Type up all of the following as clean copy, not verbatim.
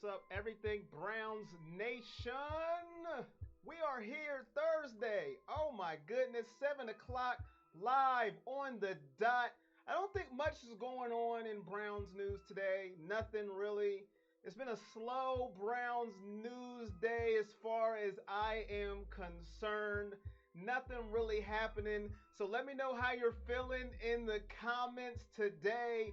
What's up, everything Browns Nation? We are here Thursday. Oh my goodness, 7 o'clock live on the dot. I don't think much is going on in Browns news today. Nothing really. It's been a slow Browns news day as far as I am concerned. Nothing really happening. So let me know how you're feeling in the comments today.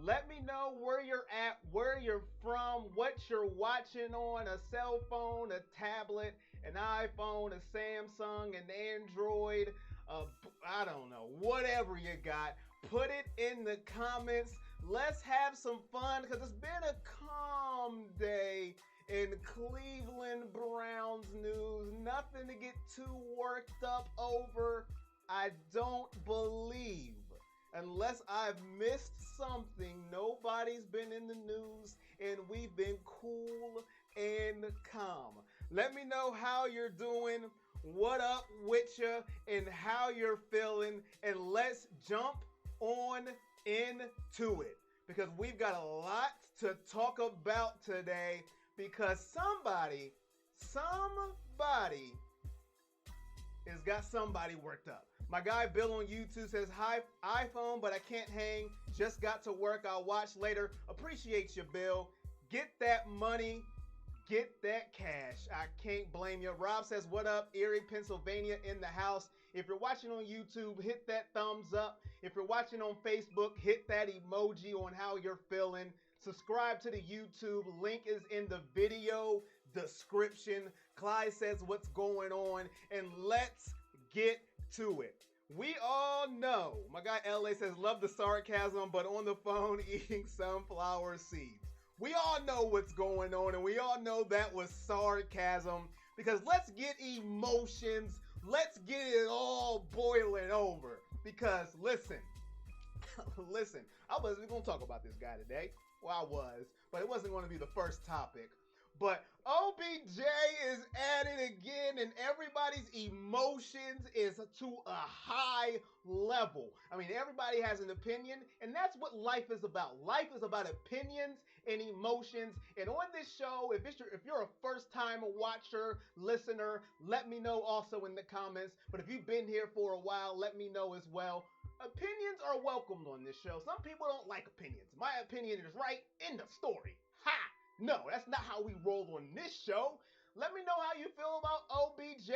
Let me know where you're at, where you're from, what you're watching on a cell phone, a tablet, an iPhone, a Samsung, an Android, I don't know, whatever you got. Put it in the comments. Let's have some fun because it's been a calm day in Cleveland Browns news. Nothing to get too worked up over. I don't believe. Unless I've missed something, nobody's been in the news and we've been cool and calm. Let me know how you're doing, what up with you, and how you're feeling, and let's jump on into it because we've got a lot to talk about today because somebody has got somebody worked up. My guy Bill on YouTube says, hi, iPhone, but I can't hang. Just got to work. I'll watch later. Appreciate you, Bill. Get that money. Get that cash. I can't blame you. Rob says, what up? Erie, Pennsylvania in the house. If you're watching on YouTube, hit that thumbs up. If you're watching on Facebook, hit that emoji on how you're feeling. Subscribe to the YouTube. Link is in the video description. Clyde says what's going on. And let's get to it. We all know, my guy LA says, love the sarcasm, but on the phone eating sunflower seeds. We all know what's going on, and we all know that was sarcasm because let's get emotions. Let's get it all boiling over because listen, I wasn't going to talk about this guy today. Well, I was, but it wasn't going to be the first topic. But OBJ is at it again, and everybody's emotions is to a high level. I mean, everybody has an opinion, and that's what life is about. Life is about opinions and emotions. And on this show, if you're a first-time watcher, listener, let me know also in the comments. But if you've been here for a while, let me know as well. Opinions are welcomed on this show. Some people don't like opinions. My opinion is right in the story. Ha! No, that's not how we roll on this show. Let me know how you feel about OBJ.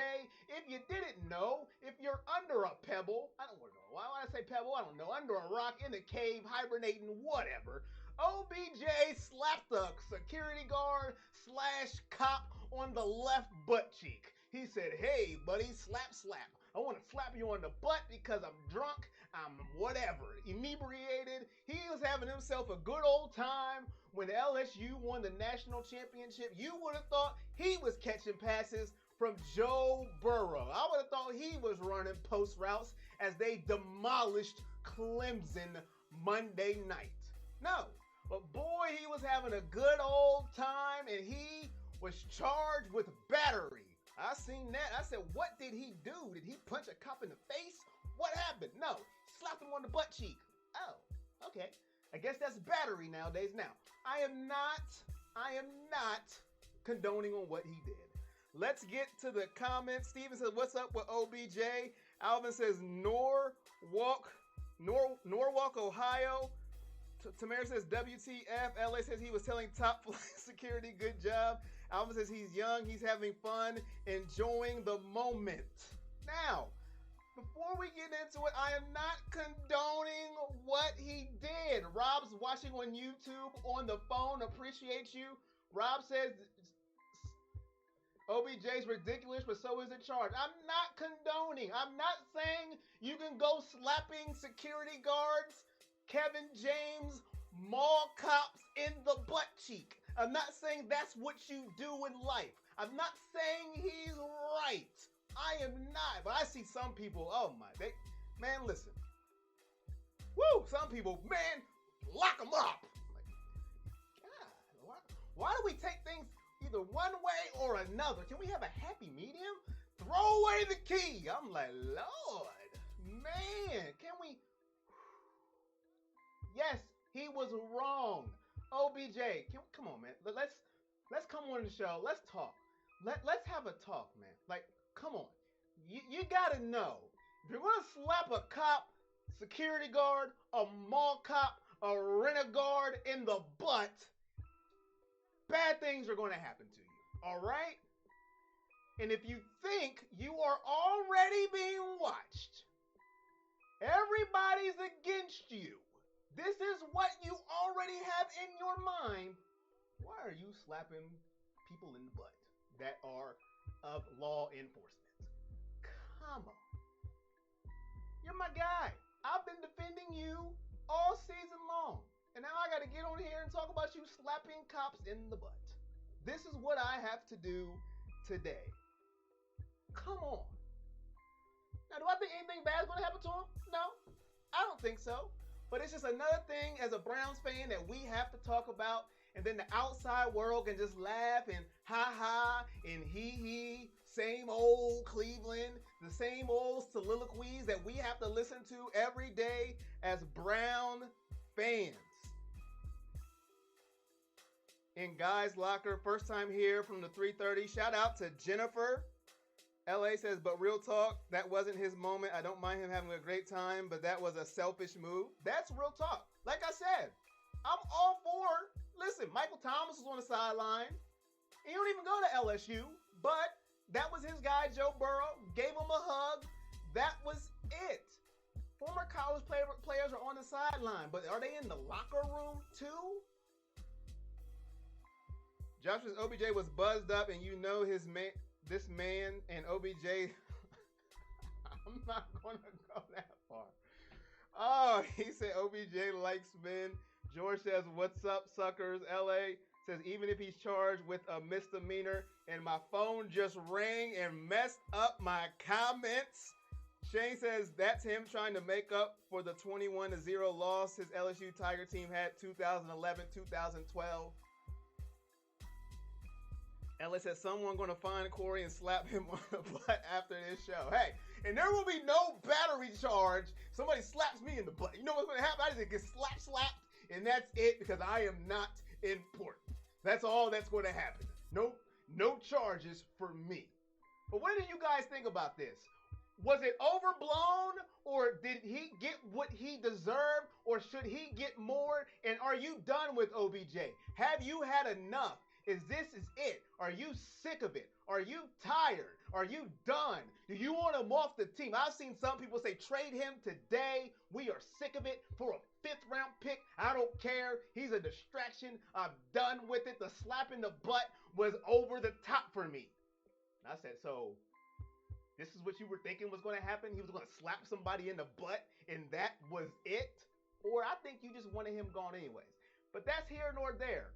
If you didn't know, if you're under a pebble, I don't know. Why would I say pebble? I don't know. Under a rock, in a cave, hibernating, whatever. OBJ slapped a security guard / cop on the left butt cheek. He said, hey, buddy, slap, slap. I want to slap you on the butt because I'm drunk, I'm whatever, inebriated. He was having himself a good old time when LSU won the national championship. You would have thought he was catching passes from Joe Burrow. I would have thought he was running post routes as they demolished Clemson Monday night. No, but boy, he was having a good old time and he was charged with battery. I seen that. I said, what did he do? Did he punch a cop in the face? What happened? No, slapped him on the butt cheek. Oh, okay. I guess that's battery nowadays. Now, I am not condoning on what he did. Let's get to the comments. Steven says, what's up with OBJ? Alvin says, Norwalk, Ohio. Tamara says WTF. LA says he was telling top flight security good job. Alvin says he's young, he's having fun, enjoying the moment. Now, before we get into it, I am not condoning what he did. Rob's watching on YouTube on the phone. Appreciate you. Rob says OBJ's ridiculous, but so is the charge. I'm not condoning. I'm not saying you can go slapping security guards, Kevin James, mall cops in the butt cheek. I'm not saying that's what you do in life. I'm not saying he's right. I am not. But I see some people, man, listen. Woo, some people, man, lock them up. Like, God, why do we take things either one way or another? Can we have a happy medium? Throw away the key. I'm like, Lord, man, can we? Yes, he was wrong. OBJ, come on, man. Let's come on the show. Let's talk. Let's have a talk, man. Like, come on. You gotta know. If you're gonna slap a cop, security guard, a mall cop, a rent-a-guard in the butt, bad things are gonna happen to you. Alright? And if you think you are already being watched, everybody's against you, this is what you already have in your mind, why are you slapping people in the butt that are of law enforcement? Come on. You're my guy. I've been defending you all season long. And now I got to get on here and talk about you slapping cops in the butt. This is what I have to do today. Come on. Now, do I think anything bad is going to happen to him? No, I don't think so. But it's just another thing as a Browns fan that we have to talk about. And then the outside world can just laugh and ha and he, same old Cleveland, the same old soliloquies that we have to listen to every day as Brown fans. In Guy's Locker, first time here from the 3:30. Shout out to Jennifer. LA says, but real talk, that wasn't his moment. I don't mind him having a great time, but that was a selfish move. That's real talk. Like I said, I'm all for, listen, Michael Thomas was on the sideline. He don't even go to LSU, but that was his guy, Joe Burrow. Gave him a hug. That was it. Former college players are on the sideline, but are they in the locker room too? Josh says OBJ was buzzed up, and you know this man and OBJ. I'm not going to go that far. Oh, he said OBJ likes men. George says, what's up, suckers? LA says, even if he's charged with a misdemeanor, and my phone just rang and messed up my comments. Shane says, that's him trying to make up for the 21-0 loss his LSU Tiger team had 2011, 2012. Ellis says, someone going to find Corey and slap him on the butt after this show. Hey, and there will be no battery charge. Somebody slaps me in the butt. You know what's going to happen? I just get slapped, and that's it because I am not important. That's all that's going to happen. No charges for me. But what do you guys think about this? Was it overblown, or did he get what he deserved, or should he get more? And are you done with OBJ? Have you had enough? Is it? Are you sick of it? Are you tired? Are you done? Do you want him off the team? I've seen some people say trade him today. We are sick of it for a 5th round pick. I don't care. He's a distraction. I'm done with it. The slap in the butt was over the top for me. And I said, so this is what you were thinking was going to happen? He was going to slap somebody in the butt and that was it? Or I think you just wanted him gone anyways. But that's here nor there.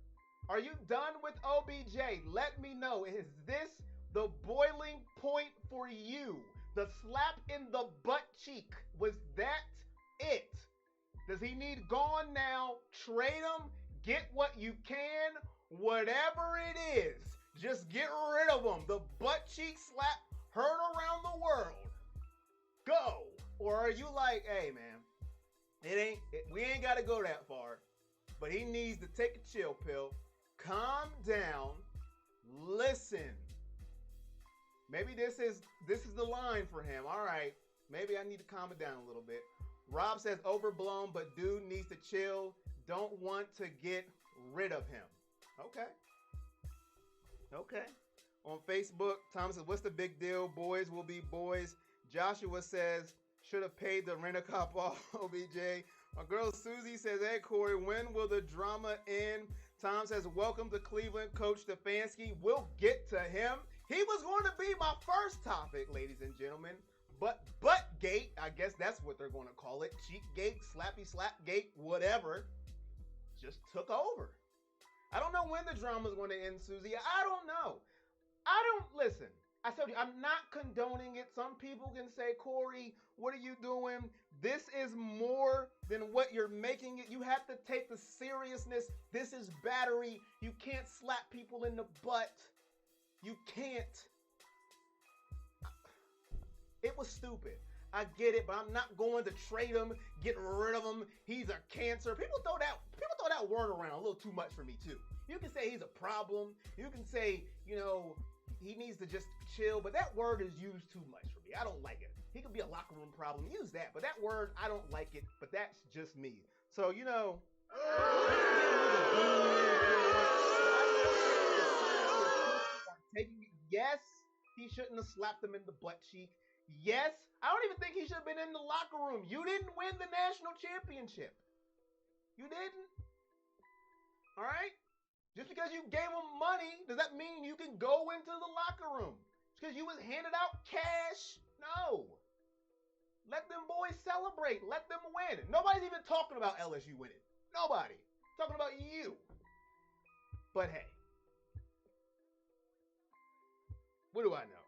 Are you done with OBJ? Let me know. Is this the boiling point for you? The slap in the butt cheek. Was that it? Does he need gone now? Trade him. Get what you can. Whatever it is. Just get rid of him. The butt cheek slap heard around the world. Go. Or are you like, hey man, we ain't got to go that far. But he needs to take a chill pill. Calm down. Listen. Maybe this is the line for him. All right. Maybe I need to calm it down a little bit. Rob says overblown, but dude needs to chill. Don't want to get rid of him. Okay. On Facebook, Tom says, what's the big deal? Boys will be boys. Joshua says, should have paid the rent-a-cop off, OBJ. My girl Susie says, hey, Corey, when will the drama end? Tom says, welcome to Cleveland, Coach Stefanski. We'll get to him. He was going to be my first topic, ladies and gentlemen. But Buttgate, I guess that's what they're going to call it. Cheekgate, slappy slapgate, whatever, just took over. I don't know when the drama is going to end, Susie. I don't know. Listen, I told you, I'm not condoning it. Some people can say, Corey, what are you doing? This is more than what you're making it. You have to take the seriousness. This is battery. You can't slap people in the butt. You can't. It was stupid. I get it, but I'm not going to trade him, get rid of him. He's a cancer. People throw that word around a little too much for me too. You can say he's a problem. You can say, he needs to just chill, but that word is used too much for me. I don't like it. He could be a locker room problem. Use that, but that word, I don't like it, but that's just me. So, yes, he shouldn't have slapped him in the butt cheek. Yes, I don't even think he should have been in the locker room. You didn't win the national championship. You didn't. All right? Just because you gave him money, does that mean you can go into the locker room? Just because you was handed out cash? No. Let them boys celebrate. Let them win. Nobody's even talking about LSU winning. Nobody. Talking about you. But hey. What do I know?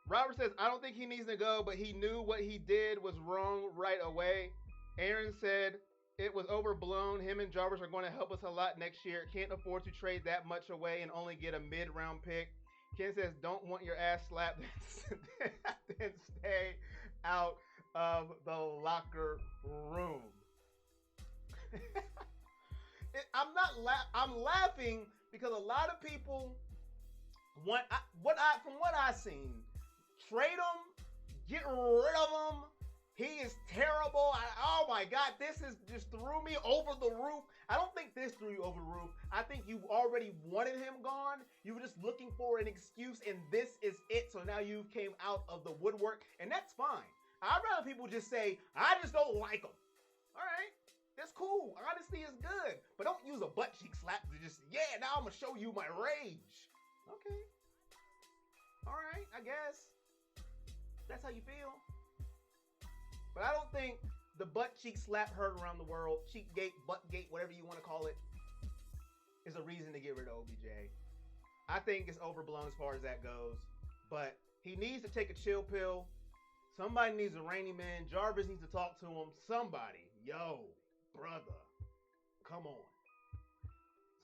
Robert says, I don't think he needs to go, but he knew what he did was wrong right away. Aaron said, it was overblown. Him and Jarvis are going to help us a lot next year. Can't afford to trade that much away and only get a mid-round pick. Ken says, don't want your ass slapped. Then stay out of the locker room. I'm laughing because a lot of people from what I've seen, trade him, get rid of him. He is terrible. Oh my God, this is just threw me over the roof. I don't think this threw you over the roof. I think you already wanted him gone. You were just looking for an excuse, and this is it. So now you came out of the woodwork, and that's fine. I'd rather people just say, I just don't like him. All right, that's cool. Honesty is good. But don't use a butt cheek slap to just, now I'm going to show you my rage. Okay. All right, I guess. That's how you feel. But I don't think the butt cheek slap heard around the world, cheekgate, buttgate, whatever you want to call it, is a reason to get rid of OBJ. I think it's overblown as far as that goes. But he needs to take a chill pill. Somebody needs to rein him in. Jarvis needs to talk to him. Somebody. Yo, brother. Come on.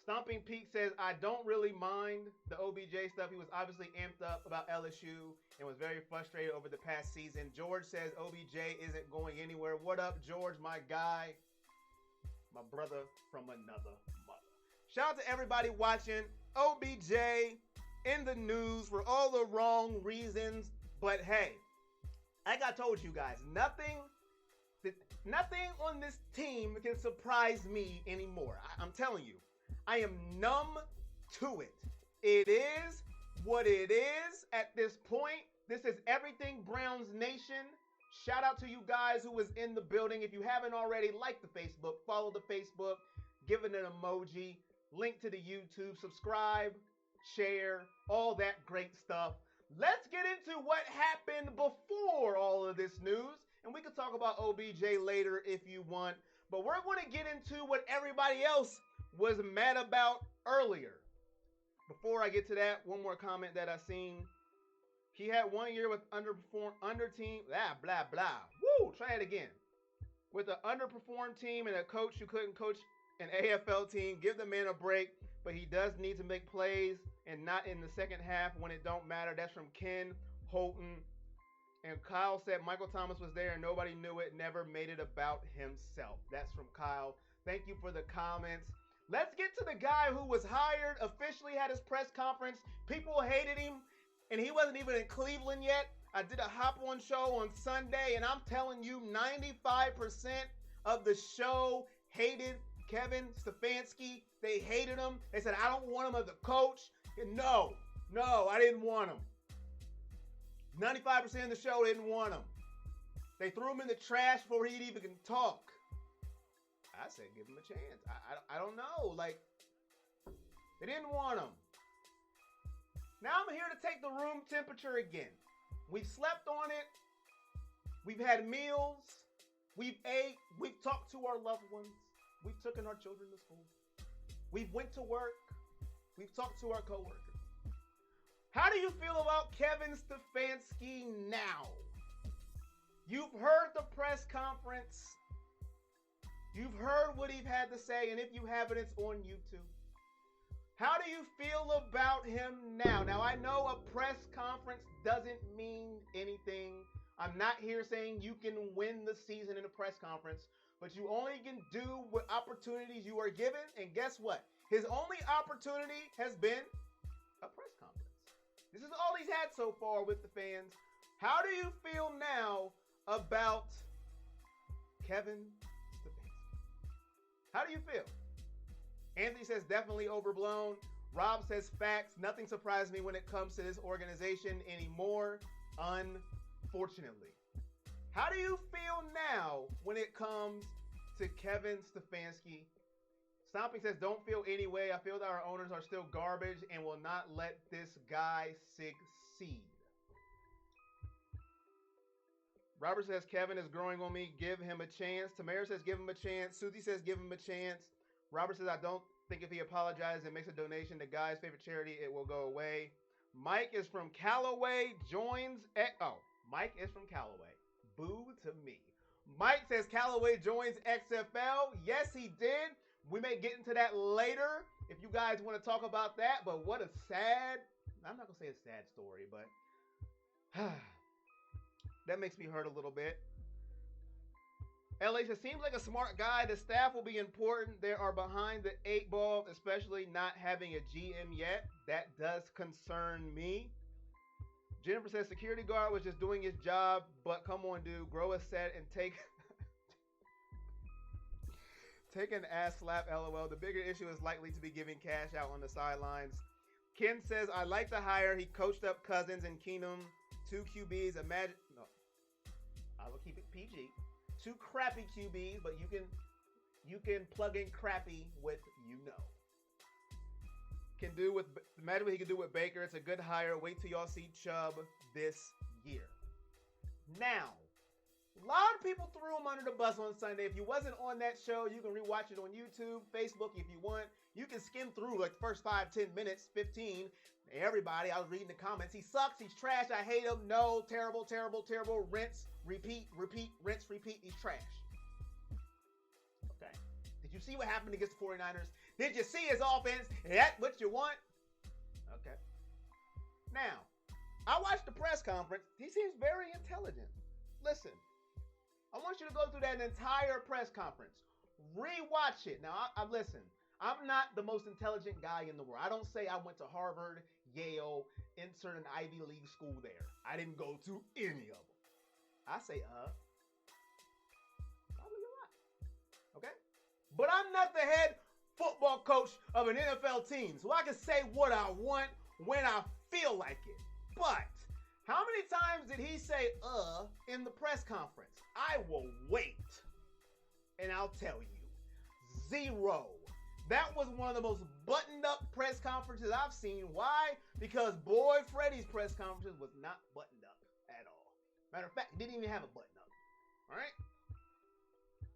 Stomping Pete says, I don't really mind the OBJ stuff. He was obviously amped up about LSU and was very frustrated over the past season. George says OBJ isn't going anywhere. What up, George, my guy? My brother from another mother. Shout out to everybody watching. OBJ in the news for all the wrong reasons. But hey, like I told you guys, nothing on this team can surprise me anymore. I'm telling you. I am numb to it. It is what it is at this point. This is Everything Browns Nation. Shout out to you guys who was in the building. If you haven't already, like the Facebook, follow the Facebook, give it an emoji, link to the YouTube, subscribe, share, all that great stuff. Let's get into what happened before all of this news, and we can talk about OBJ later if you want, but we're going to get into what everybody else was mad about earlier. Before I get to that, one more comment that I seen. He had 1 year with under team, blah, blah. Woo, try it again. With an underperformed team and a coach who couldn't coach an AFL team, give the man a break, but he does need to make plays and not in the second half when it don't matter. That's from Ken Holton. And Kyle said Michael Thomas was there and nobody knew it, never made it about himself. That's from Kyle. Thank you for the comments. Let's get to the guy who was hired, officially had his press conference. People hated him, and he wasn't even in Cleveland yet. I did a hop-on show on Sunday, and I'm telling you, 95% of the show hated Kevin Stefanski. They hated him. They said, I don't want him as a coach. And no, I didn't want him. 95% of the show didn't want him. They threw him in the trash before he'd even talk. I said, give him a chance. I don't know. Like, they didn't want him. Now I'm here to take the room temperature again. We've slept on it. We've had meals. We've ate. We've talked to our loved ones. We've taken our children to school. We've went to work. We've talked to our coworkers. How do you feel about Kevin Stefanski now? You've heard the press conference. You've heard what he had to say, and if you haven't, it's on YouTube. How do you feel about him now? Now, I know a press conference doesn't mean anything. I'm not here saying you can win the season in a press conference, but you only can do what opportunities you are given, and guess what? His only opportunity has been a press conference. This is all he's had so far with the fans. How do you feel now about Kevin Stefanski? How do you feel? Anthony says definitely overblown. Rob says facts. Nothing surprises me when it comes to this organization anymore, unfortunately. How do you feel now when it comes to Kevin Stefanski? Stomping says, don't feel any way. I feel that our owners are still garbage and will not let this guy succeed. Robert says, Kevin is growing on me. Give him a chance. Tamara says, give him a chance. Susie says, give him a chance. Robert says, I don't think if he apologizes and makes a donation to Guy's favorite charity, it will go away. Mike is from Callaway. Mike is from Callaway. Boo to me. Mike says Callaway joins XFL. Yes, he did. We may get into that later if you guys want to talk about that. But what a sad, I'm not going to say a sad story, but that makes me hurt a little bit. LA says, seems like a smart guy. The staff will be important. They are behind the 8 ball, especially not having a GM yet. That does concern me. Jennifer says, security guard was just doing his job, but come on, dude, grow a set and take an ass slap, LOL. The bigger issue is likely to be giving cash out on the sidelines. Ken says, I like the hire. He coached up Cousins and Keenum. 2 QBs. Imagine, no, I will keep it PG. 2 crappy QBs, but you can plug in crappy with Imagine what he can do with Baker. It's a good hire. Wait till y'all see Chubb this year. Now, a lot of people threw him under the bus on Sunday. If you wasn't on that show, you can rewatch it on YouTube, Facebook if you want. You can skim through like the first 5, 10 minutes, 15. Everybody, I was reading the comments. He sucks. He's trash. I hate him. No, terrible, terrible, terrible. Rinse, repeat, rinse, repeat. He's trash. Okay. Did you see what happened against the 49ers? Did you see his offense? Is that what you want? Okay. Now, I watched the press conference. He seems very intelligent. Listen, I want you to go through that entire press conference. Rewatch it. Now, I listen. I'm not the most intelligent guy in the world. I don't say I went to Harvard, Yale, insert an Ivy League school there. I didn't go to any of them. I say, probably you're right. Okay? But I'm not the head football coach of an NFL team, so I can say what I want when I feel like it. But how many times did he say in the press conference? I will wait, and I'll tell you, 0. That was one of the most buttoned up press conferences I've seen. Why? Because boy, Freddie's press conferences was not buttoned up at all. Matter of fact, he didn't even have a button up. All right?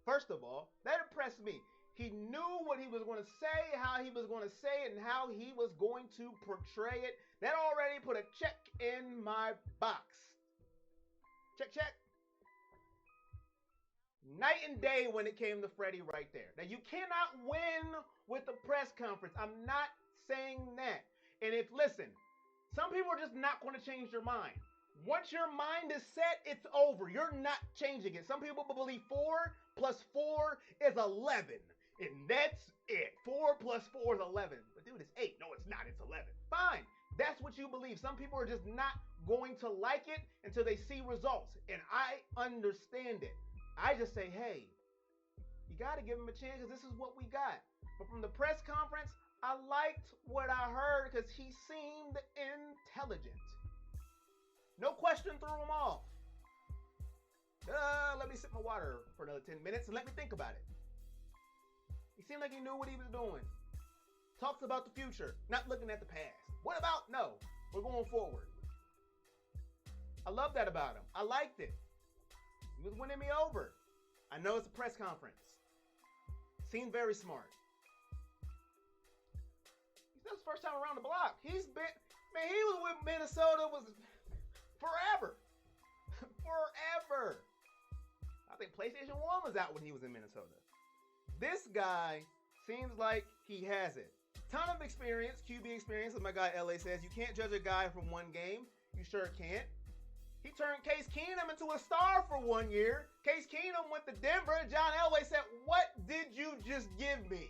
First of all, that impressed me. He knew what he was going to say, how he was going to say it, and how he was going to portray it. That already put a check in my box. Check, check. Night and day when it came to Freddie right there. Now, you cannot win with the press conference. I'm not saying that. And listen, some people are just not going to change their mind. Once your mind is set, it's over. You're not changing it. Some people believe 4 plus 4 is 11. And that's it. 4 plus 4 is 11. But dude, it's 8. No, it's not. It's 11. Fine. That's what you believe. Some people are just not going to like it until they see results. And I understand it. I just say, hey, you got to give him a chance because this is what we got. But from the press conference, I liked what I heard because he seemed intelligent. No question threw him off. Let me sip my water for another 10 minutes and let me think about it. He seemed like he knew what he was doing. Talks about the future, not looking at the past. What about? No, we're going forward. I love that about him. I liked it. He was winning me over. I know it's a press conference. Seemed very smart. He's not his first time around the block. He was with Minnesota was forever. Forever. I think PlayStation 1 was out when he was in Minnesota. This guy seems like he has it. Ton of experience, QB experience, as my guy LA says. You can't judge a guy from one game. You sure can't. He turned Case Keenum into a star for 1 year. Case Keenum went to Denver. John Elway said, what did you just give me?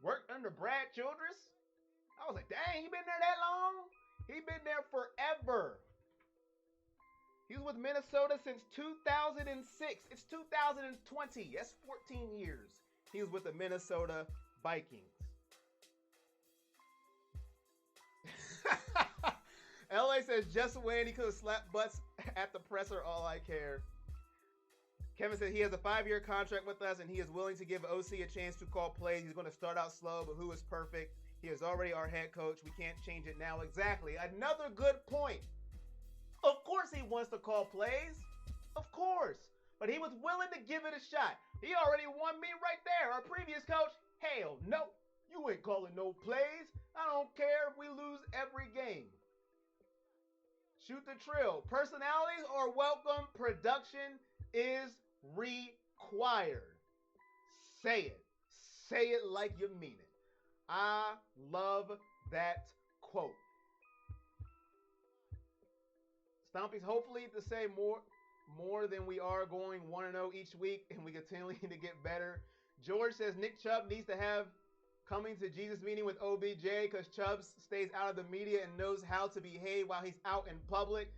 worked under Brad Childress. I was like, dang, he been there that long? He been there forever. He was with Minnesota since 2006. It's 2020. That's 14 years. He was with the Minnesota Vikings. LA says, just win. He could have slapped butts at the presser. All I care. Kevin said he has a 5-year contract with us, and he is willing to give OC a chance to call plays. He's going to start out slow, but who is perfect? He is already our head coach. We can't change it now. Exactly. Another good point. Of course he wants to call plays. Of course. But he was willing to give it a shot. He already won me right there. Our previous coach, hell no. You ain't calling no plays. I don't care if we lose every game. Shoot the trill. Personalities are welcome. Production is required. Say it. Say it like you mean it. I love that quote. Stompies, hopefully to say more than we are going 1-0 each week, and we continually to get better. George says Nick Chubb needs to have coming to Jesus meeting with OBJ because Chubb stays out of the media and knows how to behave while he's out in public.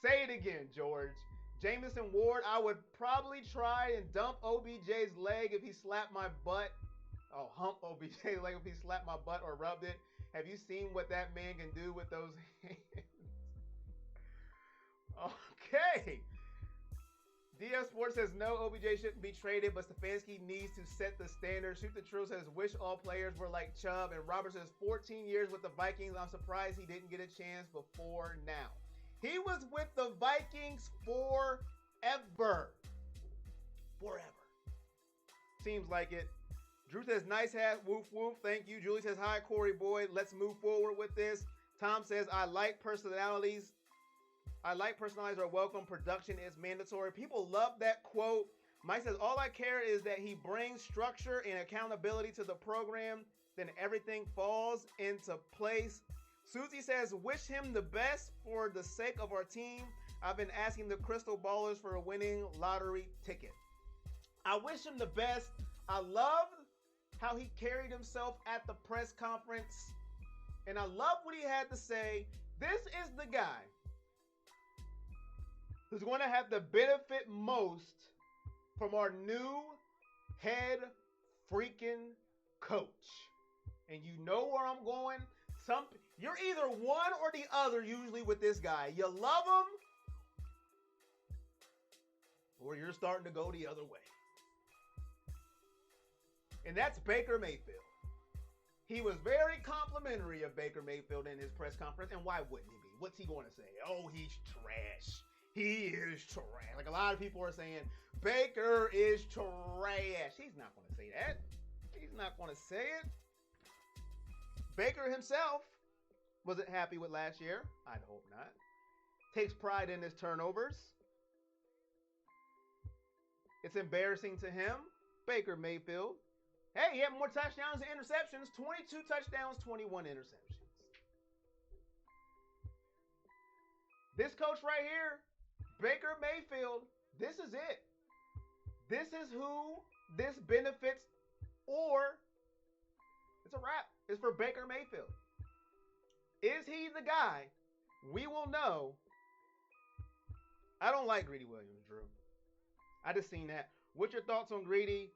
Say it again, George. Jameson Ward, I would probably try and dump OBJ's leg if he slapped my butt. Oh, hump OBJ's leg if he slapped my butt or rubbed it. Have you seen what that man can do with those hands? Okay. DF Sports says no, OBJ shouldn't be traded, but Stefanski needs to set the standard. Shoot the Truth says wish all players were like Chubb. And Robert says 14 years with the Vikings. I'm surprised he didn't get a chance before now. He was with the Vikings forever. Forever. Seems like it. Drew says nice hat. Woof woof. Thank you. Julie says hi, Corey Boyd. Let's move forward with this. Tom says I like personalities. Are welcome. Production is mandatory. People love that quote. Mike says, all I care is that he brings structure and accountability to the program. Then everything falls into place. Susie says, wish him the best for the sake of our team. I've been asking the crystal ballers for a winning lottery ticket. I wish him the best. I love how he carried himself at the press conference. And I love what he had to say. This is the guy who's going to have to benefit most from our new head freaking coach. And you know where I'm going. You're either one or the other usually with this guy. You love him or you're starting to go the other way. And that's Baker Mayfield. He was very complimentary of Baker Mayfield in his press conference. And why wouldn't he be? What's he going to say? Oh, he's trash. He is trash. Like a lot of people are saying, Baker is trash. He's not going to say that. He's not going to say it. Baker himself wasn't happy with last year. I'd hope not. Takes pride in his turnovers. It's embarrassing to him. Baker Mayfield. Hey, he had more touchdowns than interceptions. 22 touchdowns, 21 interceptions. This coach right here, Baker Mayfield, this is it. This is who this benefits, or it's a wrap. It's for Baker Mayfield. Is he the guy? We will know. I don't like Greedy Williams, Drew. I just seen that. What's your thoughts on Greedy?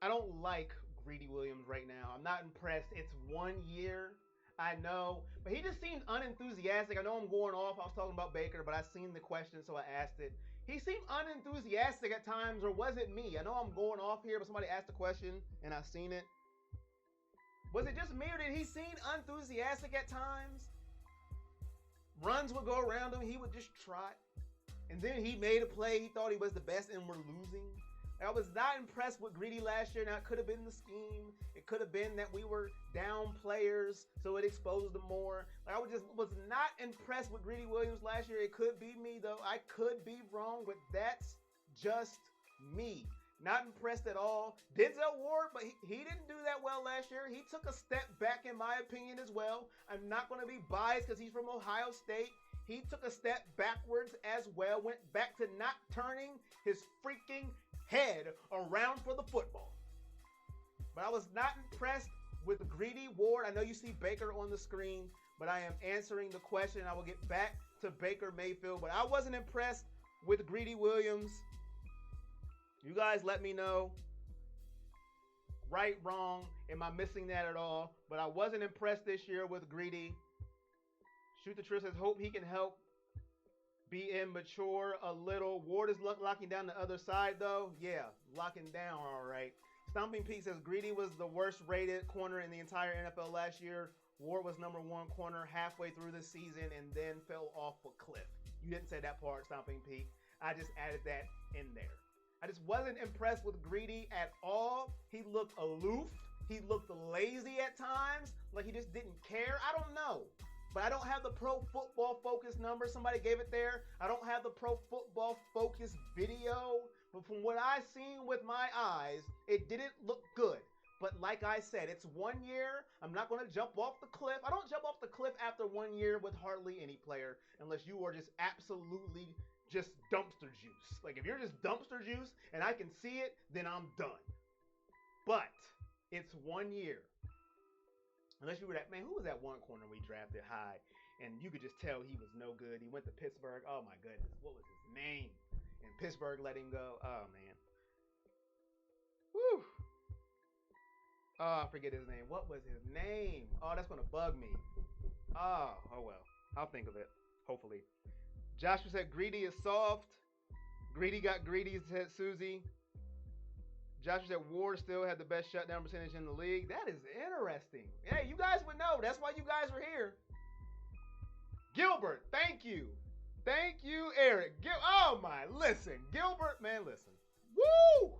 I don't like Greedy Williams right now. I'm not impressed. It's 1 year. I know. But he just seemed unenthusiastic. I know I'm going off. I was talking about Baker, but I seen the question, so I asked it. He seemed unenthusiastic at times, or was it me? I know I'm going off here, but somebody asked the question, and I seen it. Was it just me, or did he seem unenthusiastic at times? Runs would go around him. He would just trot. And then he made a play. He thought he was the best, and we're losing. I was not impressed with Greedy last year. Now, it could have been the scheme. It could have been that we were down players, so it exposed them more. I was not impressed with Greedy Williams last year. It could be me, though. I could be wrong, but that's just me. Not impressed at all. Denzel Ward, but he didn't do that well last year. He took a step back, in my opinion, as well. I'm not going to be biased because he's from Ohio State. He took a step backwards as well. Went back to not turning his freaking head around for the football. But I was not impressed with Greedy Ward. I know you see Baker on the screen, but I am answering the question. I will get back to Baker Mayfield, but I wasn't impressed with Greedy Williams. You guys let me know. Right, wrong, am I missing that at all? But I wasn't impressed this year with Greedy. Shoot the Truth says, hope he can help be immature a little. Ward is locking down the other side, though. Yeah, locking down, all right. Stomping Pete says, Greedy was the worst rated corner in the entire NFL last year. Ward was number one corner halfway through the season and then fell off a cliff. You didn't say that part, Stomping Pete. I just added that in there. I just wasn't impressed with Greedy at all. He looked aloof. He looked lazy at times, like he just didn't care. I don't know. But I don't have the Pro Football Focus number. Somebody gave it there. I don't have the Pro Football Focus video. But from what I've seen with my eyes, it didn't look good. But like I said, it's 1 year. I'm not going to jump off the cliff. I don't jump off the cliff after 1 year with hardly any player unless you are just absolutely just dumpster juice. Like if you're just dumpster juice and I can see it, then I'm done. But it's 1 year. Unless you were that, man, who was that one corner we drafted high? And you could just tell he was no good. He went to Pittsburgh. Oh, my goodness. What was his name? And Pittsburgh let him go. Oh, man. Whew. Oh, I forget his name. What was his name? Oh, that's going to bug me. Oh, well. I'll think of it. Hopefully. Joshua said Greedy is soft. Greedy got greedy, said Susie. Joshua said Ward still had the best shutdown percentage in the league. That is interesting. Hey, you guys would know. That's why you guys are here. Gilbert, thank you. Thank you, Eric. Oh, my. Listen. Gilbert, man, listen. Woo!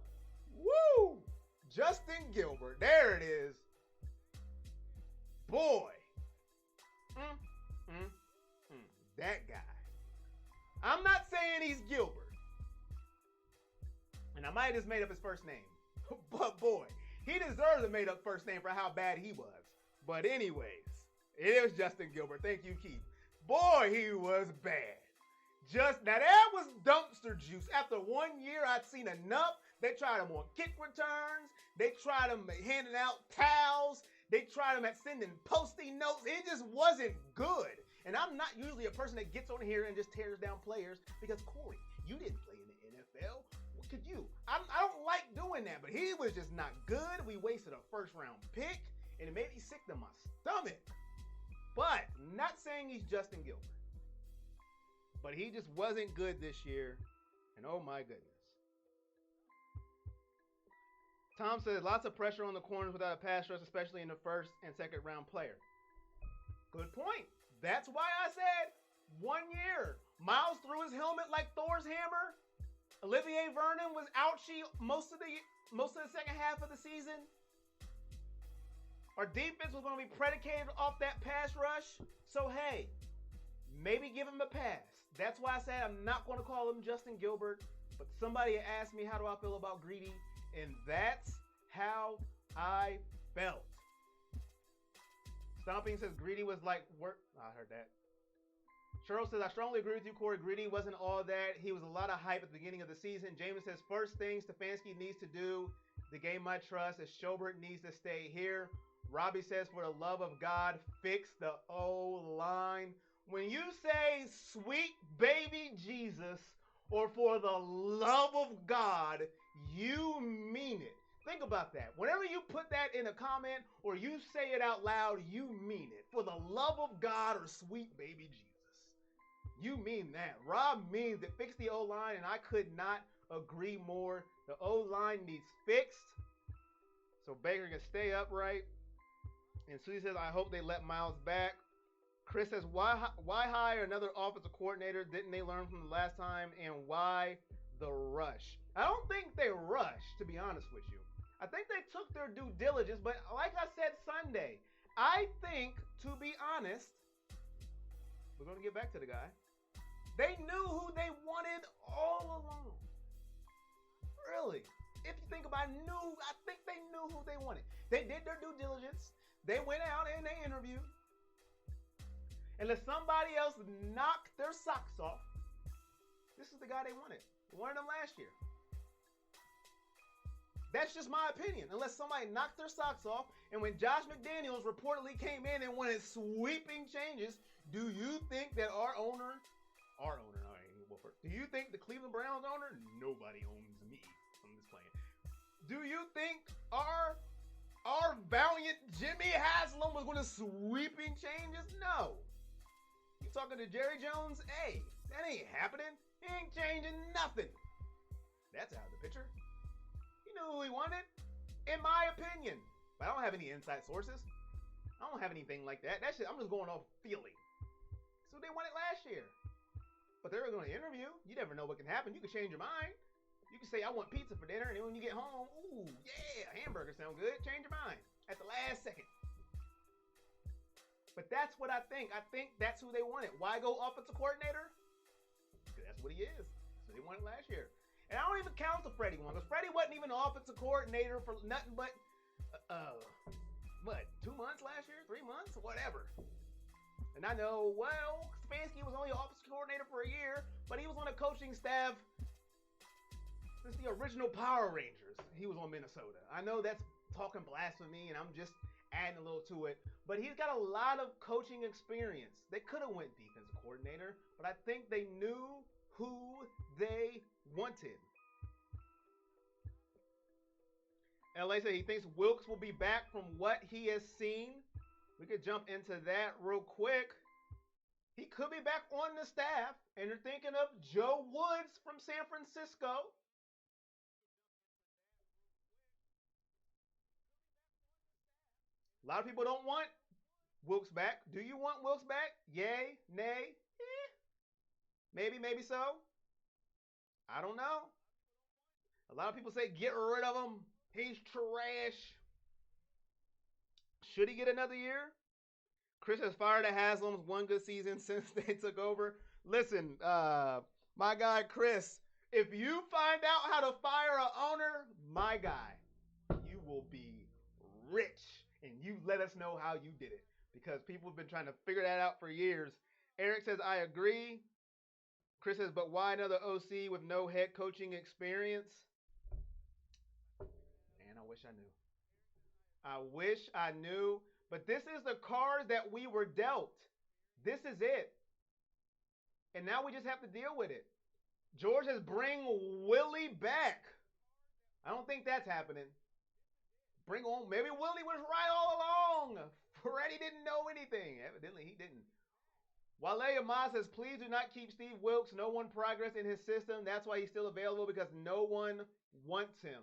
Woo! Justin Gilbert. There it is. Boy. That guy. I'm not saying he's Gilbert. And I might have just made up his first name. But boy, he deserves a made up first name for how bad he was. But anyways, it was Justin Gilbert. Thank you, Keith. Boy, he was bad. Now that was dumpster juice. After 1 year, I'd seen enough. They tried him on kick returns. They tried him handing out towels. They tried him at sending posting notes. It just wasn't good. And I'm not usually a person that gets on here and just tears down players because, Corey, you didn't play in the NFL. What could you? I don't like doing that, but he was just not good. We wasted a first-round pick, and it made me sick to my stomach. But not saying he's Justin Gilbert. But he just wasn't good this year. And oh my goodness. Tom says lots of pressure on the corners without a pass rush, especially in the first and second round player. Good point. That's why I said 1 year. Miles threw his helmet like Thor's hammer. Olivier Vernon was ouchie most of the second half of the season. Our defense was going to be predicated off that pass rush. So hey, maybe give him a pass. That's why I said I'm not going to call him Justin Gilbert. But somebody asked me how do I feel about Greedy, and that's how I felt. Stomping says Greedy was like work. I heard that. Cheryl says, I strongly agree with you, Corey. Greedy wasn't all that. He was a lot of hype at the beginning of the season. James says, first thing Stefanski needs to do, the game I trust, is Schobert needs to stay here. Robbie says, for the love of God, fix the O-line. When you say sweet baby Jesus or for the love of God, you mean it. Think about that. Whenever you put that in a comment or you say it out loud, you mean it. For the love of God or sweet baby Jesus. You mean that. Rob means that fix the O-line, and I could not agree more. The O-line needs fixed so Baker can stay upright. And Susie says, I hope they let Miles back. Chris says, why hire another offensive coordinator? Didn't they learn from the last time? And why the rush? I don't think they rushed, to be honest with you. I think they took their due diligence, but like I said Sunday, I think, to be honest, we're going to get back to the guy. They knew who they wanted all along. Really. If you think about it, I think they knew who they wanted. They did their due diligence. They went out and they interviewed. And let somebody else knock their socks off. This is the guy they wanted. They wanted him last year. That's just my opinion, unless somebody knocked their socks off. And when Josh McDaniels reportedly came in and wanted sweeping changes, do you think that all right, do you think the Cleveland Browns owner? Nobody owns me. I'm just playing. Do you think our valiant Jimmy Haslam was going to sweeping changes? No. You talking to Jerry Jones? Hey, that ain't happening. He ain't changing nothing. That's out of the picture. He knew who he wanted, in my opinion. But I don't have any inside sources. I don't have anything like that. That shit, I'm just going off feeling. So they wanted last year. But they were going to interview. You never know what can happen. You can change your mind. You can say, I want pizza for dinner. And then when you get home, ooh, yeah, hamburgers sound good. Change your mind at the last second. But that's what I think. I think that's who they wanted. Why go offensive coordinator? Because that's what he is. So they wanted last year. And I don't even count the Freddie one. Because Freddie wasn't even an offensive coordinator for nothing but, 2 months last year? 3 months? Whatever. And I know, well, Stefanski was only an offensive coordinator for a year, but he was on a coaching staff since the original Power Rangers. He was on Minnesota. I know that's talking blasphemy, and I'm just adding a little to it, but he's got a lot of coaching experience. They could have went defensive coordinator, but I think they knew who they wanted. LA said he thinks Wilks will be back from what he has seen. We could jump into that real quick. He could be back on the staff, and they're thinking of Joe Woods from San Francisco. A lot of people don't want Wilks back. Do you want Wilks back? Yay? Nay? Maybe, maybe so. I don't know. A lot of people say get rid of him. He's trash. Should he get another year? Chris has fired at Haslam's one good season since they took over. Listen, my guy Chris, if you find out how to fire an owner, my guy, you will be rich. And you let us know how you did it. Because people have been trying to figure that out for years. Eric says, I agree. Chris says, but why another OC with no head coaching experience? Man, I wish I knew. I wish I knew. But this is the cards that we were dealt. This is it. And now we just have to deal with it. George says, bring Willie back. I don't think that's happening. Bring on. Maybe Willie was right all along. Freddie didn't know anything. Evidently, he didn't. Wale Amaz says, please do not keep Steve Wilks. No one progress in his system. That's why he's still available, because no one wants him.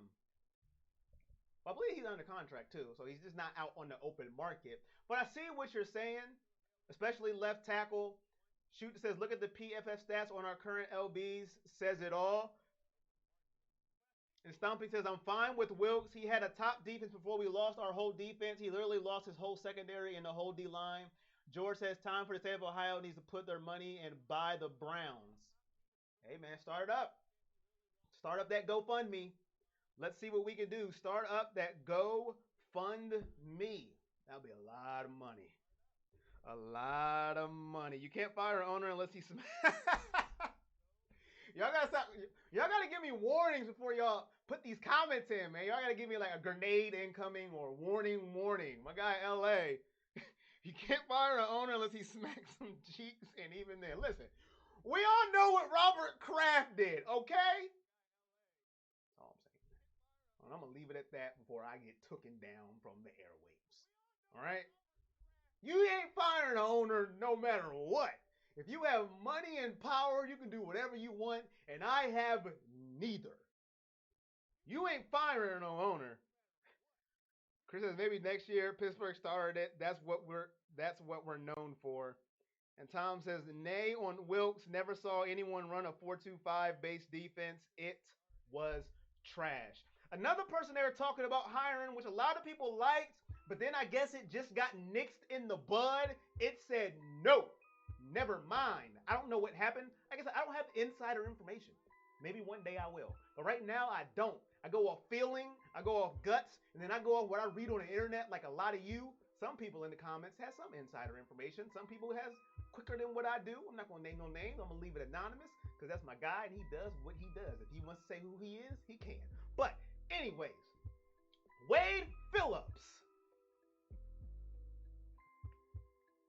Well, I believe he's under contract too, so he's just not out on the open market. But I see what you're saying, especially left tackle. Shoot says, look at the PFF stats on our current LBs. Says it all. And Stomping says, I'm fine with Wilks. He had a top defense before we lost our whole defense. He literally lost his whole secondary and the whole D-line. George says, time for the state of Ohio needs to put their money and buy the Browns. Hey, man, start it up. Start up that GoFundMe. Let's see what we can do. Start up that GoFundMe. That'll be a lot of money. A lot of money. You can't fire an owner unless he's... Y'all gotta stop. Y'all gotta give me warnings before y'all put these comments in, man. Y'all gotta give me like a grenade incoming or warning. My guy LA, you can't fire an owner unless he smacks some cheeks, and even then, listen, we all know what Robert Kraft did, okay? That's all I'm saying. And I'm gonna leave it at that before I get taken down from the airwaves. All right? You ain't firing an owner no matter what. If you have money and power, you can do whatever you want, and I have neither. You ain't firing no owner. Chris says maybe next year Pittsburgh started it. That's what we're known for. And Tom says nay on Wilks. Never saw anyone run a 4-2-5 base defense. It was trash. Another person they were talking about hiring, which a lot of people liked, but then I guess it just got nixed in the bud. It said no. Never mind. I don't know what happened. Like I said, I don't have insider information. Maybe one day I will. But right now, I don't. I go off feeling, I go off guts, and then I go off what I read on the internet like a lot of you. Some people in the comments have some insider information. Some people has quicker than what I do. I'm not going to name no names. I'm going to leave it anonymous because that's my guy, and he does what he does. If he wants to say who he is, he can. But anyways, Wade Phillips.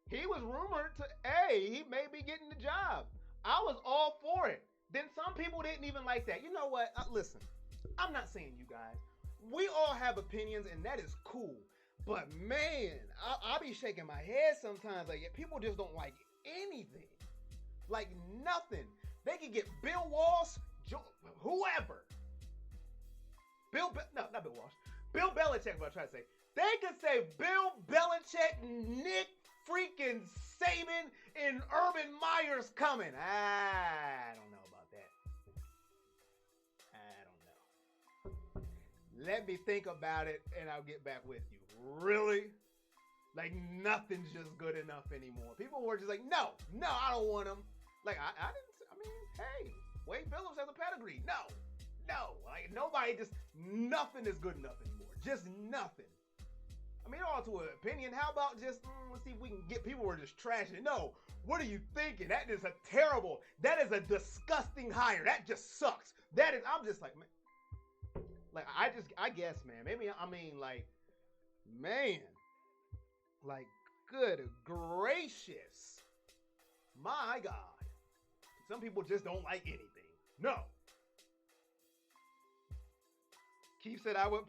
He was rumored to, he may be getting the job. I was all for it. Then some people didn't even like that. You know what? Listen, I'm not saying you guys. We all have opinions, and that is cool. But man, I'll be shaking my head sometimes. Like, people just don't like anything. Like, nothing. They can get Bill Walsh, whoever. No, not Bill Walsh. Bill Belichick, what I'm trying to say. They could say Bill Belichick, Nick freaking Saban, and Urban Meyer's coming. I don't know about that. I don't know. Let me think about it, and I'll get back with you. Really? Like, nothing's just good enough anymore. People were just like, no, I don't want him. Like, hey, Wade Phillips has a pedigree. No. Like, nothing is good enough anymore. Just nothing. I mean, all to an opinion. How about just, let's see if we can get people who are just trashing. No, what are you thinking? That is that is a disgusting hire. That just sucks. I'm just like, man. Like, I guess, man. Maybe, man. Like, good gracious. My God. Some people just don't like anything. No. Keith said I would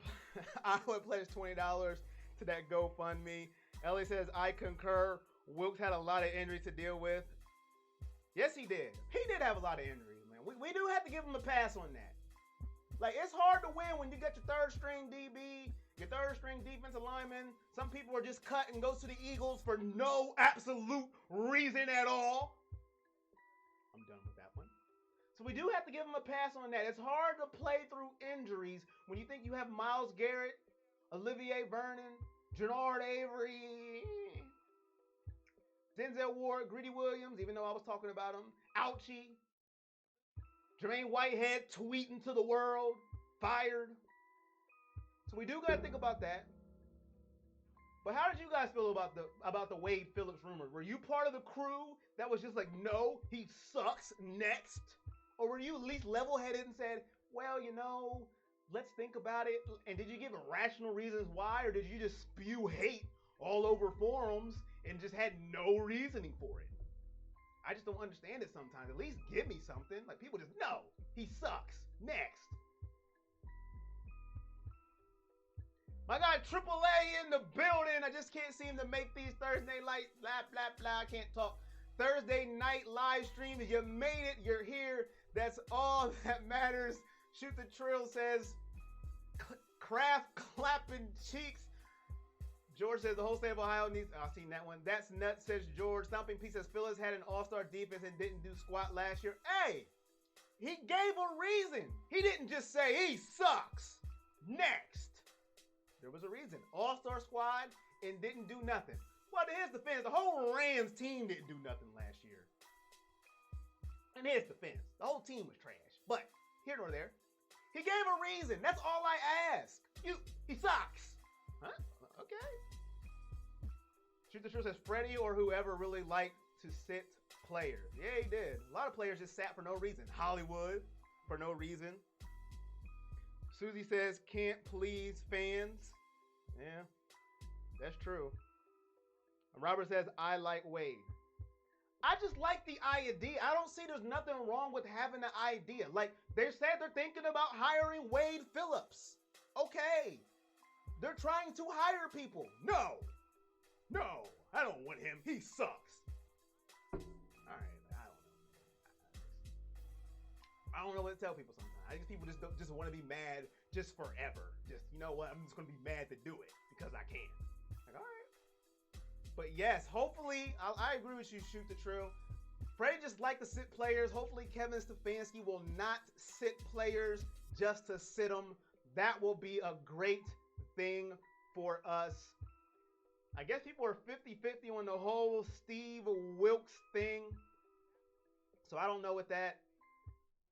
pledge $20 to that GoFundMe. Ellie says I concur. Wilkes had a lot of injuries to deal with. Yes, he did. He did have a lot of injuries, man. We do have to give him a pass on that. Like, it's hard to win when you got your third string DB, your third string defensive lineman. Some people are just cut and goes to the Eagles for no absolute reason at all. I'm done with that one. So we do have to give him a pass on that. It's hard to play through injuries when you think you have Myles Garrett, Olivier Vernon, Jannard Avery, Denzel Ward, Greedy Williams, even though I was talking about him, Ouchie, Jermaine Whitehead tweeting to the world, fired. So we do got to think about that. But how did you guys feel about the Wade Phillips rumor? Were you part of the crew that was just like, no, he sucks, next? Or were you at least level-headed and said, well, let's think about it? And did you give rational reasons why? Or did you just spew hate all over forums and just had no reasoning for it? I just don't understand it sometimes. At least give me something. Like, people just, no, he sucks, next. My guy Triple A in the building. I just can't seem to make these Thursday night, blah, blah, blah. I can't talk. Thursday night live stream. You made it. You're here. That's all that matters. Shoot the Trill says, Kraft clapping cheeks. George says the whole state of Ohio needs. I've seen that one. That's nuts, says George. Stomping P says Phillips had an all-star defense and didn't do squat last year. Hey, he gave a reason. He didn't just say he sucks. Next. There was a reason. All-star squad and didn't do nothing. Well, to his defense, the whole Rams team didn't do nothing last year. In his defense, the whole team was trash. But here nor there, he gave a reason. That's all I ask. He sucks. Huh? Okay. Shoot the Truth says Freddie or whoever really liked to sit players. Yeah, he did. A lot of players just sat for no reason. Hollywood for no reason. Susie says can't please fans. Yeah, that's true. Robert says I like Wade. I just like the idea. I don't see there's nothing wrong with having the idea. Like, they said they're thinking about hiring Wade Phillips. Okay. They're trying to hire people. No, I don't want him. He sucks. All right, I don't know what to tell people sometimes. I think people just want to be mad just forever. Just, you know what? I'm just going to be mad to do it because I can. Like, all right. But yes, hopefully, I agree with you, Shoot the Trill. Freddie just like to sit players. Hopefully, Kevin Stefanski will not sit players just to sit them. That will be a great thing for us. I guess people are 50-50 on the whole Steve Wilkes thing. So I don't know what that.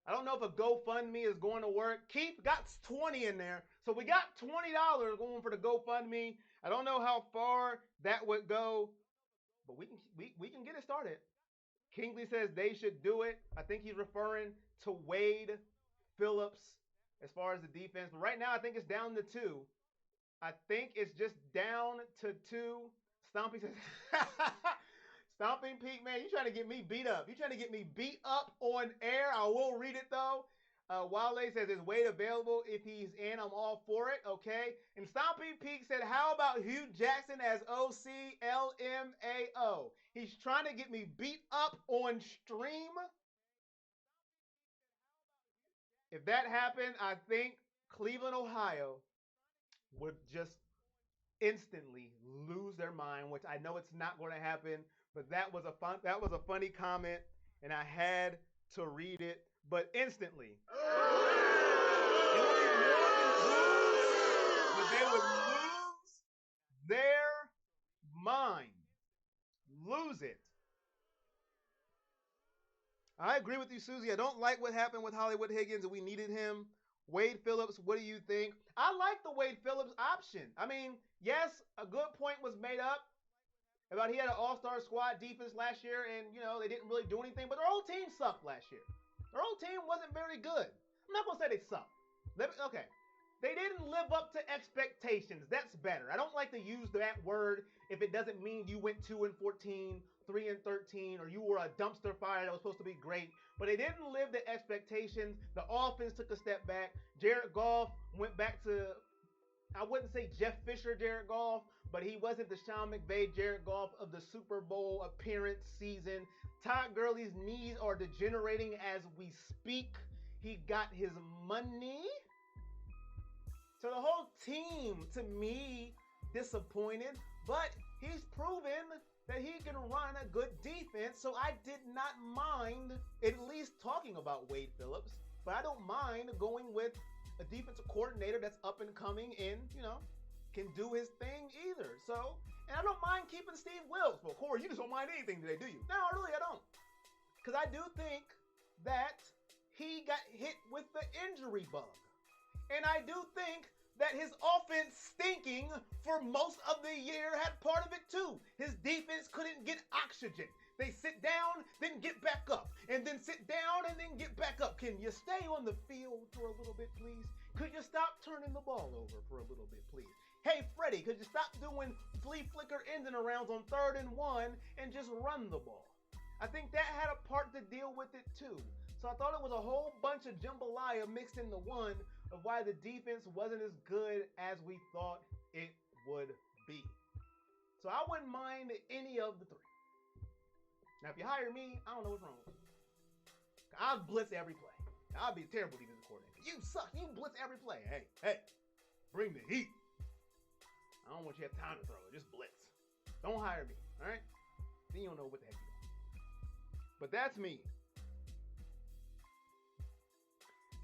I don't know if a GoFundMe is going to work. Keith got 20 in there. So we got $20 going for the GoFundMe. I don't know how far that would go, but we can get it started. Kingsley says they should do it. I think he's referring to Wade Phillips as far as the defense. But right now, I think it's down to 2. I think it's just down to 2. Stompy says, Stomping Pete, man, you trying to get me beat up. You trying to get me beat up on air. I will read it, though. Wale says, is Wade available? If he's in, I'm all for it. Okay. And Stompy Pete said, how about Hugh Jackson as OCLMAO? He's trying to get me beat up on stream. If that happened, I think Cleveland, Ohio would just instantly lose their mind, which I know it's not going to happen. But that was a funny comment, and I had to read it. But instantly, it would be more than lose, but they would lose their mind, lose it. I agree with you, Susie. I don't like what happened with Hollywood Higgins, and we needed him. Wade Phillips, what do you think? I like the Wade Phillips option. I mean, yes, a good point was made up about he had an all-star squad defense last year, and, they didn't really do anything, but their whole team sucked last year. Their whole team wasn't very good. I'm not going to say they sucked. Okay. They didn't live up to expectations. That's better. I don't like to use that word if it doesn't mean you went 2-14, 3-13, or you were a dumpster fire that was supposed to be great. But they didn't live the expectations. The offense took a step back. Jared Goff went back to, I wouldn't say Jeff Fisher Jared Goff, but he wasn't the Sean McVay Jared Goff of the Super Bowl appearance season. Todd Gurley's knees are degenerating as we speak. He got his money. So the whole team, to me, disappointed, but he's proven that he can run a good defense, so I did not mind at least talking about Wade Phillips, but I don't mind going with a defensive coordinator that's up and coming and, can do his thing either. So, and I don't mind keeping Steve Wilkes. Well, Corey, you just don't mind anything today, do you? No, really, I don't. Because I do think that he got hit with the injury bug. And I do think that his offense stinking for most of the year had part of it too. His defense couldn't get oxygen. They sit down, then get back up, and then sit down and then get back up. Can you stay on the field for a little bit, please? Could you stop turning the ball over for a little bit, please? Hey, Freddie, could you stop doing flea flicker ends and arounds on 3rd and 1 and just run the ball? I think that had a part to deal with it too. So I thought it was a whole bunch of jambalaya mixed into one of why the defense wasn't as good as we thought it would be. So I wouldn't mind any of the 3. Now, if you hire me, I don't know what's wrong with you. I'll blitz every play. I'll be a terrible defensive coordinator. You suck. You blitz every play. Hey, bring the heat. I don't want you to have time to throw it. Just blitz. Don't hire me, all right? Then you don't know what the heck you're doing. But that's me.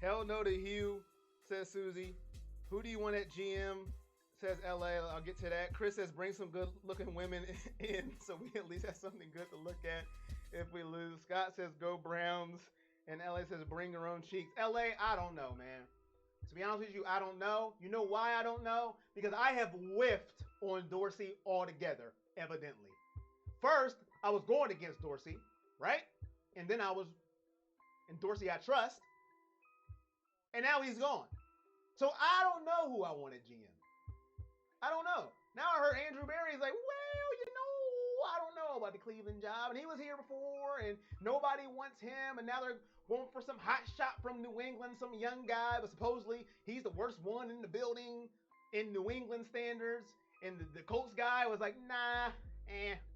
Hell no to Hugh, says Susie. Who do you want at GM, says LA. I'll get to that. Chris says bring some good looking women in so we at least have something good to look at if we lose. Scott says go Browns. And LA says bring your own cheeks. LA, I don't know, man. To be honest with you, I don't know. You know why I don't know? Because I have whiffed on Dorsey altogether, evidently. First, I was going against Dorsey, right? And then I was in Dorsey I trust. And now he's gone. So I don't know who I want at GM. I don't know. Now I heard Andrew Berry's like, well, I don't know about the Cleveland job. And he was here before, and nobody wants him. And now they're going for some hot shot from New England, some young guy. But supposedly he's the worst one in the building in New England standards. And the Colts guy was like, nah,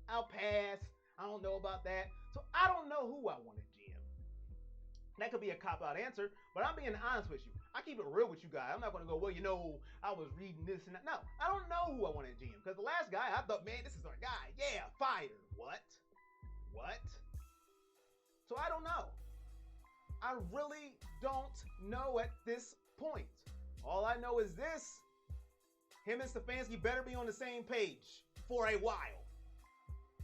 I'll pass. I don't know about that. So I don't know who I want at GM. That could be a cop-out answer, but I'm being honest with you. I keep it real with you guys. I'm not going to go, well, I was reading this and that. No, I don't know who I want at GM. Because the last guy, I thought, man, this is our guy. Yeah, fired. What? So I don't know. I really don't know at this point. All I know is this. Him and Stefanski better be on the same page for a while.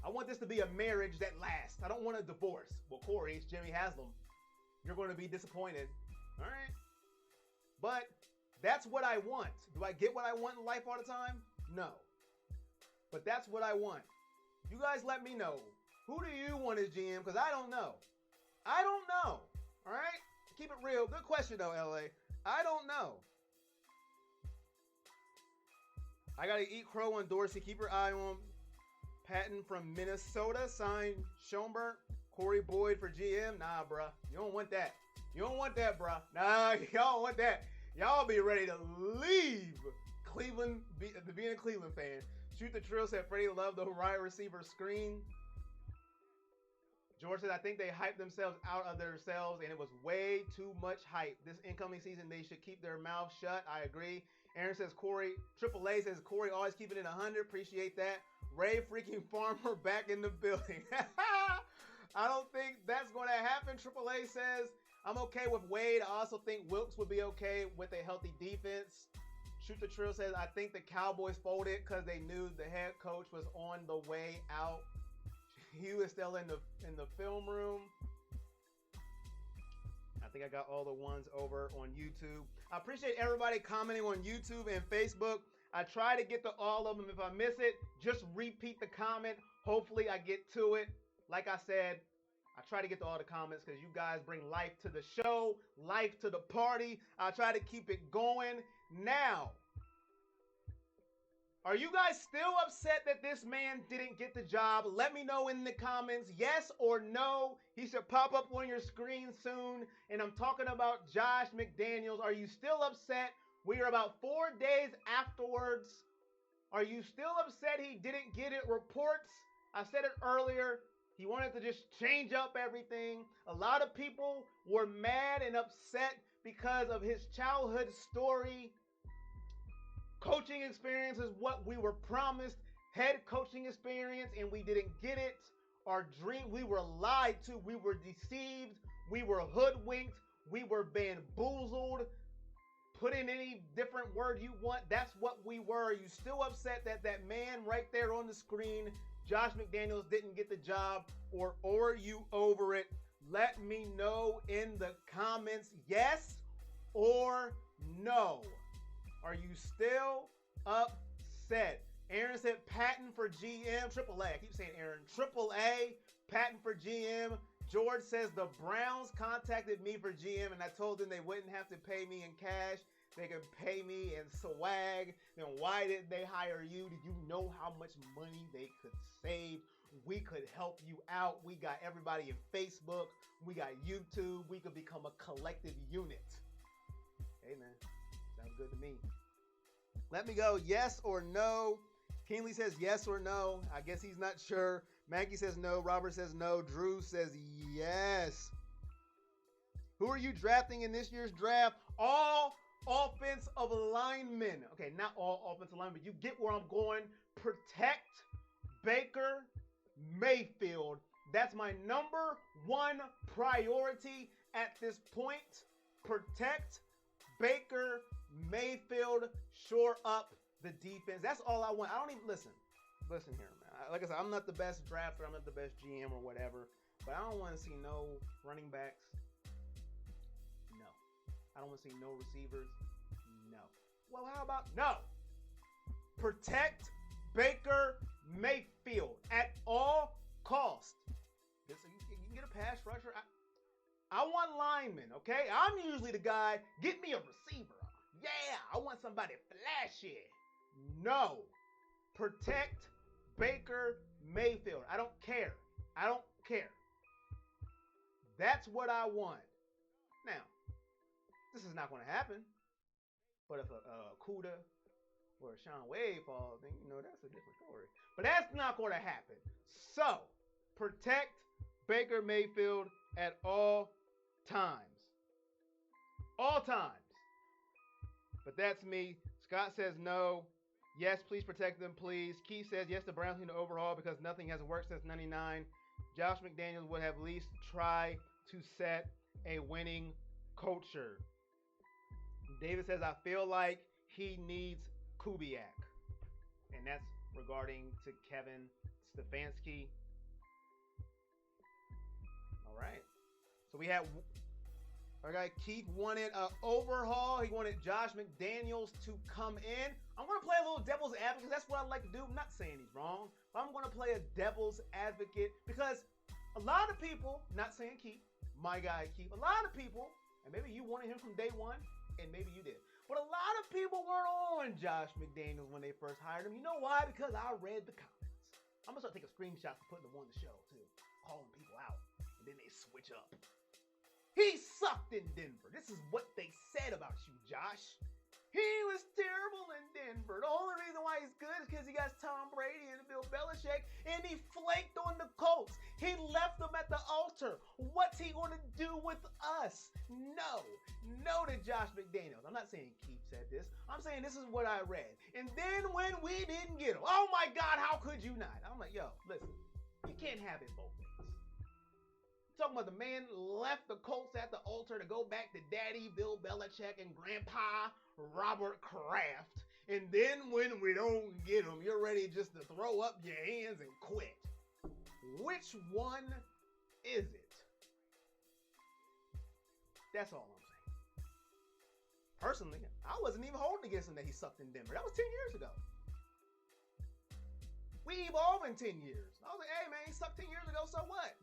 I want this to be a marriage that lasts. I don't want a divorce. Well, Corey, it's Jimmy Haslam. You're going to be disappointed. All right. But that's what I want. Do I get what I want in life all the time? No. But that's what I want. You guys let me know. Who do you want as GM? Because I don't know. I don't know. All right? Keep it real. Good question, though, LA. I don't know. I got to eat crow on Dorsey. Keep your eye on Patton from Minnesota. Signed Schoenberg. Corey Boyd for GM. Nah, bruh. You don't want that. You don't want that, bruh. Nah, y'all don't want that. Y'all be ready to leave Cleveland, being a Cleveland fan. Shoot the Trill said Freddie loved the wide receiver screen. George said, I think they hyped themselves out of themselves, and it was way too much hype. This incoming season, they should keep their mouth shut. I agree. Aaron says, Corey, AAA says, Corey always keeping it 100. Appreciate that. Ray freaking Farmer back in the building. I don't think that's going to happen. AAA says, I'm okay with Wade. I also think Wilkes would be okay with a healthy defense. Shoot the Trill says, I think the Cowboys folded because they knew the head coach was on the way out. Hugh is still in the film room. I think I got all the ones over on YouTube. I appreciate everybody commenting on YouTube and Facebook. I try to get to all of them. If I miss it, just repeat the comment. Hopefully I get to it. Like I said, I try to get to all the comments because you guys bring life to the show, life to the party. I try to keep it going. Now, are you guys still upset that this man didn't get the job? Let me know in the comments, yes or no. He should pop up on your screen soon. And I'm talking about Josh McDaniels. Are you still upset? We are about 4 days afterwards. Are you still upset he didn't get it? Reports, I said it earlier, he wanted to just change up everything. A lot of people were mad and upset because of his childhood story. Coaching experience is what we were promised. Head coaching experience, and we didn't get it. Our dream, we were lied to. We were deceived. We were hoodwinked. We were bamboozled. Put in any different word you want. That's what we were. Are you still upset that that man right there on the screen, Josh McDaniels, didn't get the job? Or are you over it? Let me know in the comments, yes or no. Are you still upset? Aaron said Patton for GM. AAA. I keep saying Aaron. AAA. Patton for GM. George says the Browns contacted me for GM, and I told them they wouldn't have to pay me in cash. They could pay me in swag. Then why did they hire you? Did you know how much money they could save? We could help you out. We got everybody in Facebook. We got YouTube. We could become a collective unit. Hey, man. Sounds good to me. Let me go yes or no. Kingsley says yes or no. I guess he's not sure. Maggie says no. Robert says no. Drew says yes. Who are you drafting in this year's draft? All offensive linemen. Okay, not all offensive linemen. You get where I'm going. Protect Baker Mayfield. That's my number one priority at this point. Protect Baker Mayfield. Shore up the defense. That's all I want. I don't even listen here, man. Like I said, I'm not the best drafter. I'm not the best GM or whatever. But I don't want to see no running backs. No. I don't want to see no receivers. No. Well, how about no? Protect Baker Mayfield at all costs. You can get a pass rusher. I want linemen, okay? I'm usually the guy, get me a receiver. Yeah, I want somebody flashy. No. Protect Baker Mayfield. I don't care. I don't care. That's what I want. Now, this is not going to happen. But if a Kuda or a Sean Wade falls, then, that's a different story. But that's not going to happen. So, protect Baker Mayfield at all times. All times. But that's me. Scott says no. Yes, please protect them, please. Keith says yes, the Browns need to overhaul because nothing has worked since '99. Josh McDaniels would have at least try to set a winning culture. David says, I feel like he needs Kubiak. And that's regarding to Kevin Stefanski. All right. So we have our guy Keith wanted an overhaul. He wanted Josh McDaniels to come in. I'm going to play a little devil's advocate. That's what I like to do. I'm not saying he's wrong, but I'm going to play a devil's advocate because a lot of people, not saying Keith, my guy Keith, a lot of people, and maybe you wanted him from day one, and maybe you did. But a lot of people weren't on Josh McDaniels when they first hired him. You know why? Because I read the comments. I'm going to start taking screenshots and putting them on the show, too. Calling people out. And then they switch up. He sucked in Denver. This is what they said about you, Josh. He was terrible in Denver. The only reason why he's good is because he got Tom Brady and Bill Belichick, and he flaked on the Colts. He left them at the altar. What's he going to do with us? No to Josh McDaniels. I'm not saying Keith said this. I'm saying this is what I read. And then when we didn't get him, oh my God, how could you not? I'm like, yo, listen, you can't have it both ways. Talking about the man left the Colts at the altar to go back to Daddy Bill Belichick and Grandpa Robert Kraft. And then when we don't get him, you're ready just to throw up your hands and quit. Which one is it? That's all I'm saying. Personally, I wasn't even holding against him that he sucked in Denver. That was 10 years ago. We evolved in 10 years. I was like, hey man, he sucked 10 years ago, so what?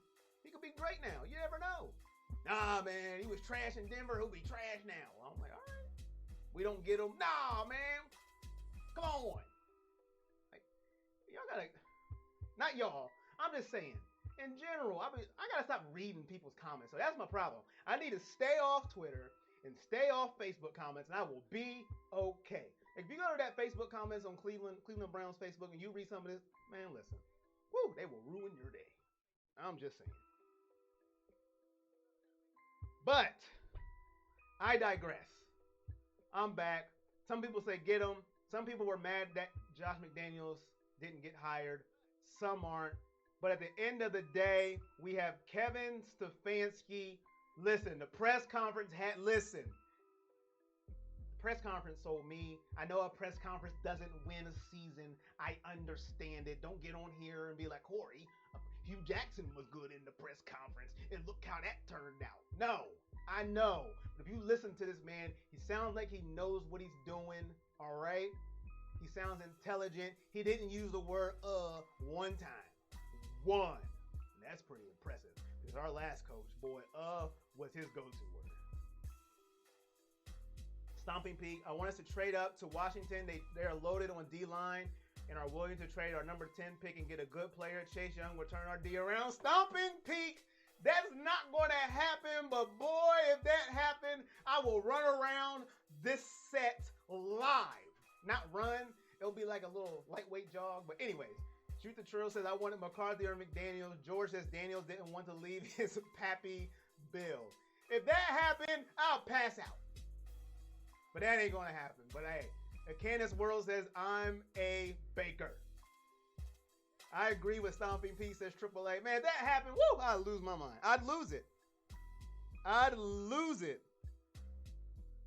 He could be great now. You never know. Nah, man, he was trash in Denver. He'll be trash now. I'm like, all right. We don't get him. Nah, man. Come on. Like, y'all gotta, not y'all. I'm just saying, in general, I gotta stop reading people's comments. So that's my problem. I need to stay off Twitter and stay off Facebook comments, and I will be okay. If you go to that Facebook comments on Cleveland Browns Facebook, and you read some of this, man, listen. Woo, they will ruin your day. I'm just saying. But I digress. I'm back. Some people say get him. Some people were mad that Josh McDaniels didn't get hired. Some aren't. But at the end of the day, we have Kevin Stefanski. Listen, the press conference listen. The press conference told me, I know a press conference doesn't win a season. I understand it. Don't get on here and be like, Corey, Hugh Jackson was good in the press conference, and look how that turned out. No, I know. But if you listen to this man, he sounds like he knows what he's doing, all right? He sounds intelligent. He didn't use the word one time. One. And that's pretty impressive, because our last coach, boy, was his go-to word. Stomping Peak, I want us to trade up to Washington. They're loaded on D-line and are willing to trade our number 10 pick and get a good player. Chase Young will turn our D around. Stomping Peak, that's not going to happen, but boy, if that happened, I will run around this set live. Not run, it'll be like a little lightweight jog, but anyways. Shoot the Trill says, I wanted McCarthy or McDaniels. George says Daniels didn't want to leave his pappy Bill. If that happened, I'll pass out. But that ain't going to happen. But hey, Candace World says, I'm a baker. I agree with Stomping P, says AAA. Man, if that happened, woo, I'd lose my mind. I'd lose it.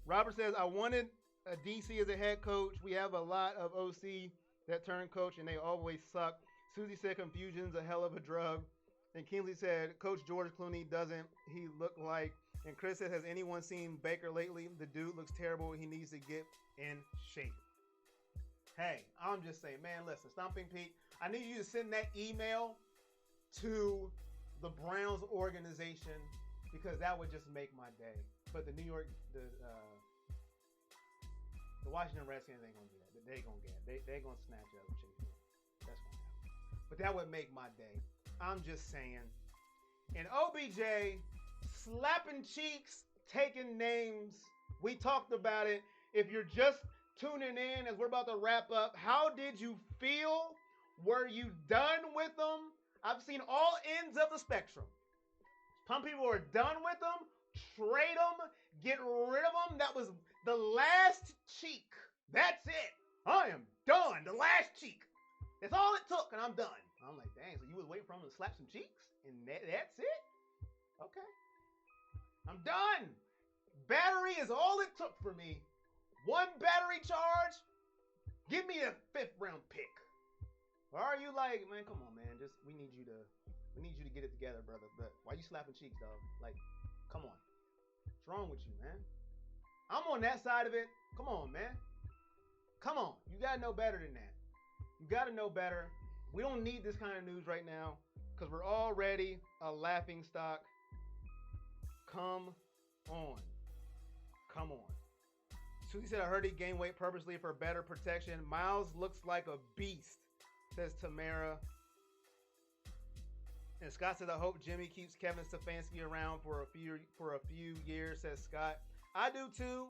Robert says, I wanted a DC as a head coach. We have a lot of OC that turn coach, and they always suck. Susie said, confusion's a hell of a drug. And Kingsley said, Coach George Clooney doesn't he look like? And Chris said, has anyone seen Baker lately? The dude looks terrible. He needs to get in shape. Hey, I'm just saying, man, listen, Stomping Pete, I need you to send that email to the Browns organization, because that would just make my day. But the Washington Redskins ain't going to do that. They're going to get it. They're going to snatch up and chase it. That's going to happen. But that would make my day. I'm just saying. And OBJ, slapping cheeks, taking names. We talked about it. If you're just tuning in as we're about to wrap up, how did you feel? Were you done with them? I've seen all ends of the spectrum. Some people are done with them. Trade them. Get rid of them. That was the last cheek. That's it. I am done. The last cheek. That's all it took, and I'm done. I'm like, dang, so you was waiting for him to slap some cheeks? And that's it? Okay. I'm done. Battery is all it took for me. One battery charge. Give me a 5th round pick. Or are you like, man, come on, man. We need you to get it together, brother. But why you slapping cheeks, dog? Like, come on. What's wrong with you, man? I'm on that side of it. Come on, man. Come on. You got to know better than that. You got to know better. We don't need this kind of news right now, because we're already a laughing stock. Come on. Come on. Susie said, I heard he gained weight purposely for better protection. Miles looks like a beast, says Tamara. And Scott said, I hope Jimmy keeps Kevin Stefanski around for a few years, says Scott. I do too.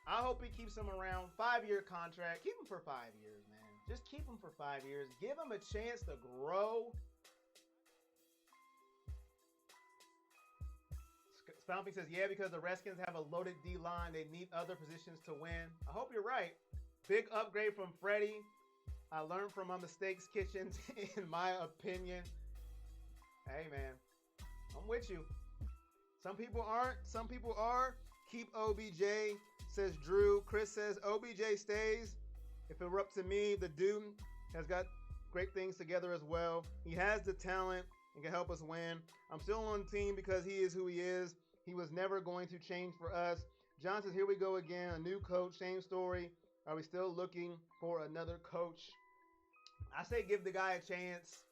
I hope he keeps him around. 5-year contract. Keep him for 5 years, man. Just keep him for 5 years. Give him a chance to grow. Stomping says, yeah, because the Redskins have a loaded D-line. They need other positions to win. I hope you're right. Big upgrade from Freddie. I learned from my mistakes, Kitchens, in my opinion. Hey, man, I'm with you. Some people aren't. Some people are. Keep OBJ, says Drew. Chris says OBJ stays. If it were up to me, the dude has got great things together as well. He has the talent and can help us win. I'm still on the team because he is who he is. He was never going to change for us. John says, here we go again. A new coach, same story. Are we still looking for another coach? I say give the guy a chance.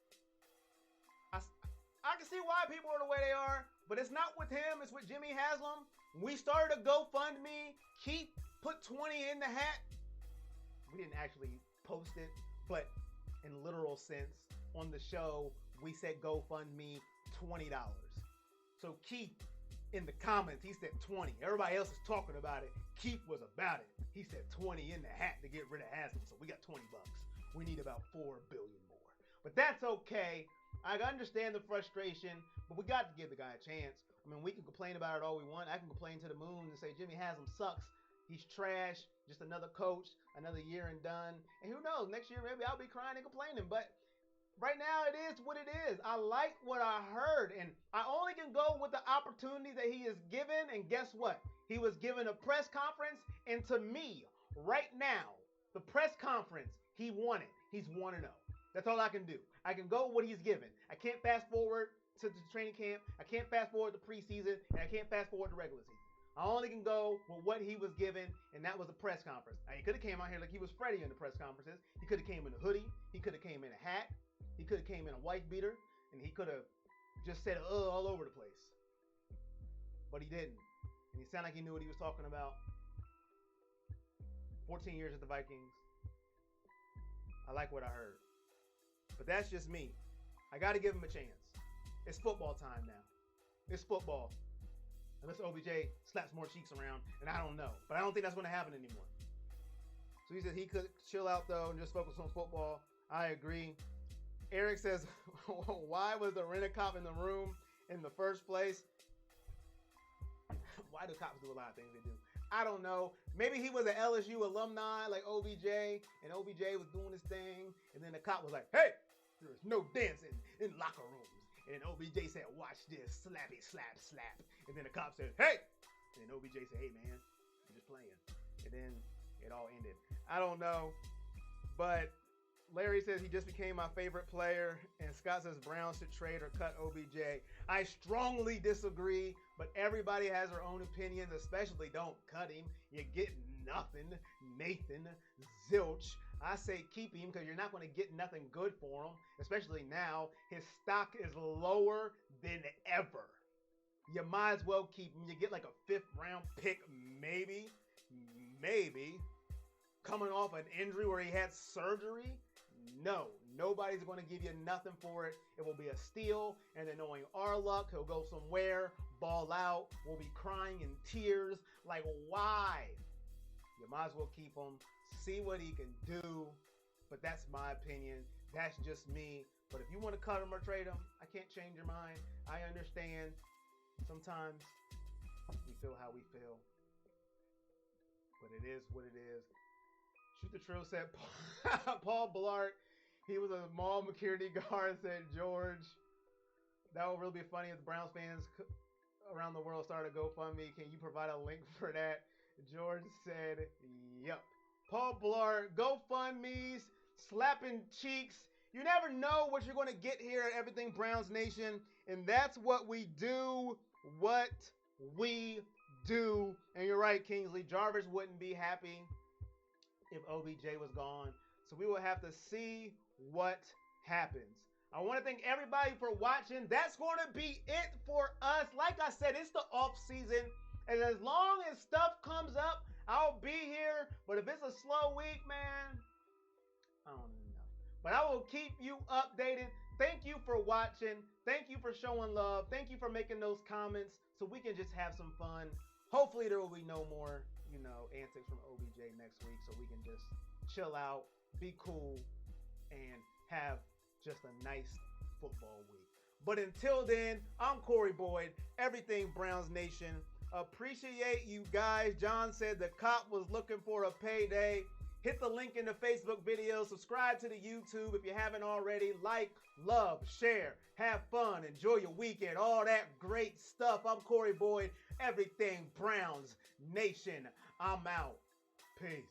I can see why people are the way they are, but it's not with him. It's with Jimmy Haslam. We started a GoFundMe. Keith put 20 in the hat. We didn't actually post it, but in literal sense, on the show, we said GoFundMe $20. So Keith, in the comments, he said 20. Everybody else is talking about it. Keith was about it. He said 20 in the hat to get rid of Haslam, so we got 20 bucks. We need about 4 billion more. But that's okay. I understand the frustration, but we got to give the guy a chance. I mean, we can complain about it all we want. I can complain to the moon and say Jimmy Haslam sucks. He's trash. Just another coach, another year and done. And who knows? Next year, maybe I'll be crying and complaining. But right now, it is what it is. I like what I heard. And I only can go with the opportunity that he is given. And guess what? He was given a press conference. And to me, right now, the press conference, he won it. He's 1-0. That's all I can do. I can go with what he's given. I can't fast forward to the training camp. I can't fast forward to preseason. And I can't fast forward to regular season. I only can go with what he was given, and that was a press conference. Now, he could have came out here like he was Freddie in the press conferences. He could have came in a hoodie. He could have came in a hat. He could have came in a white beater, and he could have just said all over the place. But he didn't. And he sounded like he knew what he was talking about. 14 years at the Vikings. I like what I heard. But that's just me. I got to give him a chance. It's football time now. It's football. Unless OBJ slaps more cheeks around, and I don't know. But I don't think that's going to happen anymore. So he said he could chill out, though, and just focus on football. I agree. Eric says, why was the rent-a-cop in the room in the first place? Why do cops do a lot of things they do? I don't know. Maybe he was an LSU alumni like OBJ, and OBJ was doing his thing, and then the cop was like, hey, there's no dancing in locker rooms. And then OBJ said, watch this, slappy, slap, slap. And then the cop said, hey! And then OBJ said, hey, man, I'm just playing. And then it all ended. I don't know. But Larry says he just became my favorite player. And Scott says Browns should trade or cut OBJ. I strongly disagree, but everybody has their own opinions, especially don't cut him. You get nothing. Nathan, zilch. I say keep him because you're not going to get nothing good for him, especially now. His stock is lower than ever. You might as well keep him. You get like a 5th round pick, maybe. Coming off an injury where he had surgery? No, nobody's going to give you nothing for it. It will be a steal, and then knowing our luck, he'll go somewhere, ball out, we'll be crying in tears. Like, why? You might as well keep him. See what he can do, but that's my opinion. That's just me. But if you want to cut him or trade him, I can't change your mind. I understand. Sometimes we feel how we feel, but it is what it is. Shoot the Trill said Paul Blart. He was a mall McKinney guard, said George. That would really be funny if the Browns fans around the world started a GoFundMe. Can you provide a link for that? George said, yep. Paul Blart, GoFundMe's, slapping cheeks. You never know what you're going to get here at Everything Browns Nation. And that's what we do. And you're right, Kingsley. Jarvis wouldn't be happy if OBJ was gone. So we will have to see what happens. I want to thank everybody for watching. That's going to be it for us. Like I said, it's the off season. And as long as stuff comes up, I'll be here, but if it's a slow week, man, I don't even know. But I will keep you updated. Thank you for watching. Thank you for showing love. Thank you for making those comments so we can just have some fun. Hopefully there will be no more, antics from OBJ next week so we can just chill out, be cool, and have just a nice football week. But until then, I'm Corey Boyd, Everything Browns Nation. Appreciate you guys. John said the cop was looking for a payday. Hit the link in the Facebook video. Subscribe to the YouTube if you haven't already. Like, love, share, have fun, enjoy your weekend, all that great stuff. I'm Corey Boyd, Everything Browns Nation. I'm out. Peace.